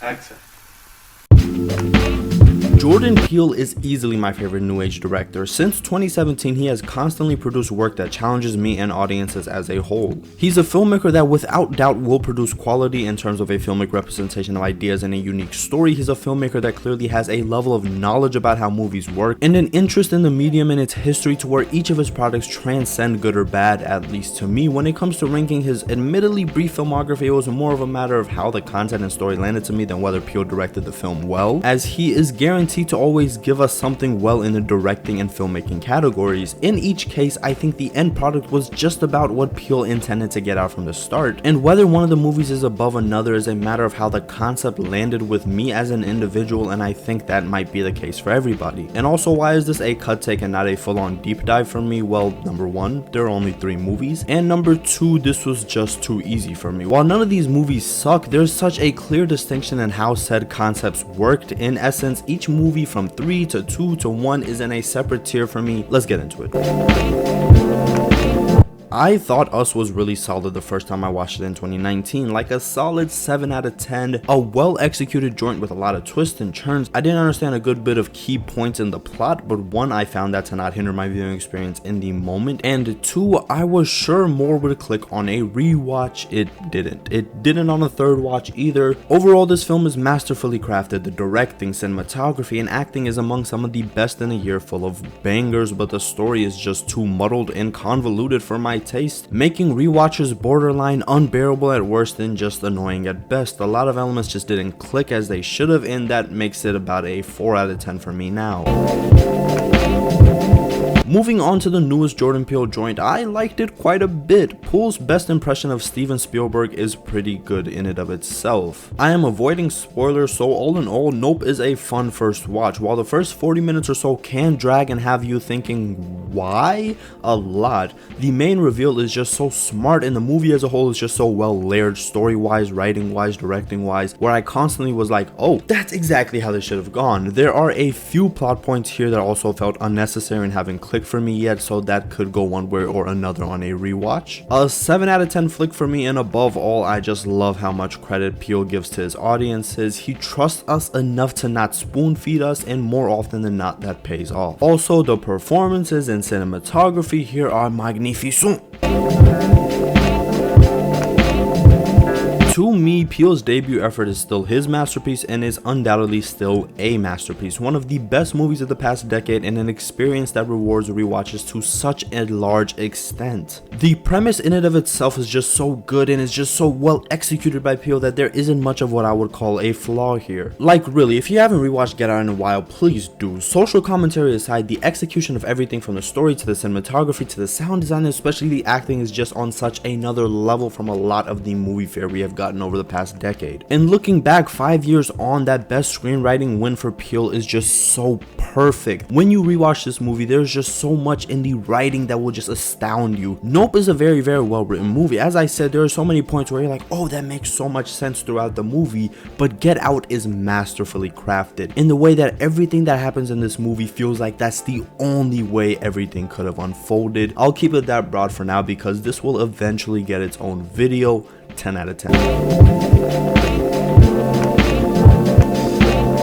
Action. Jordan Peele is easily my favorite new age director. Since 2017, he has constantly produced work that challenges me and audiences as a whole. He's a filmmaker that without doubt will produce quality in terms of a filmic representation of ideas and a unique story. He's a filmmaker that clearly has a level of knowledge about how movies work and an interest in the medium and its history to where each of his products transcend good or bad, at least to me. When it comes to ranking his admittedly brief filmography, it was more of a matter of how the content and story landed to me than whether Peele directed the film well, as he is guaranteed to always give us something well in the directing and filmmaking categories. In each case, I think the end product was just about what Peele intended to get out from the start, and whether one of the movies is above another is a matter of how the concept landed with me as an individual, and I think that might be the case for everybody. And also, why is this a cut take and not a full-on deep dive for me? Well, number one, there are only 3 movies, and number 2, this was just too easy for me. While none of these movies suck, there's such a clear distinction in how said concepts worked. In essence, each movie from 3 to 2 to 1 is in a separate tier for me. Let's get into it. I thought Us was really solid the first time I watched it in 2019, like a solid 7 out of 10, a well executed joint with a lot of twists and turns. I didn't understand a good bit of key points in the plot, but 1, I found that to not hinder my viewing experience in the moment, and 2, I was sure more would click on a rewatch. It didn't on a 3rd watch either. Overall, this film is masterfully crafted. The directing, cinematography, and acting is among some of the best in a year full of bangers, but the story is just too muddled and convoluted for my taste, making rewatchers borderline unbearable at worst and just annoying at best. A lot of elements just didn't click as they should have, and that makes it about a 4 out of 10 for me now. Moving on to the newest Jordan Peele joint, I liked it quite a bit. Peele's best impression of Steven Spielberg is pretty good in and of itself. I am avoiding spoilers, so all in all, Nope is a fun first watch. While the first 40 minutes or so can drag and have you thinking, why? A lot, the main reveal is just so smart, and the movie as a whole is just so well layered, story-wise, writing-wise, directing-wise, where I constantly was like, oh, that's exactly how this should have gone. There are a few plot points here that also felt unnecessary and haven't clicked for me yet, so that could go one way or another on a rewatch. A 7 out of 10 flick for me, and above all, I just love how much credit Peele gives to his audiences. He trusts us enough to not spoon feed us, and more often than not, that pays off. Also, the performances and cinematography here are magnificent. To me, Peele's debut effort is still his masterpiece and is undoubtedly still a masterpiece. One of the best movies of the past decade and an experience that rewards rewatches to such a large extent. The premise in and of itself is just so good and is just so well executed by Peele that there isn't much of what I would call a flaw here. Like really, if you haven't rewatched Get Out in a while, please do. Social commentary aside, the execution of everything from the story to the cinematography to the sound design, especially the acting, is just on such another level from a lot of the movie fare we have gotten over the past decade. And looking back 5 years on, that best screenwriting win for Peele is just so perfect. When you rewatch this movie, there's just so much in the writing that will just astound you. Nope is a very, very well written movie. As I said, there are so many points where you're like, oh, that makes so much sense throughout the movie, but Get Out is masterfully crafted in the way that everything that happens in this movie feels like that's the only way everything could have unfolded. I'll keep it that broad for now because this will eventually get its own video. 10 out of 10.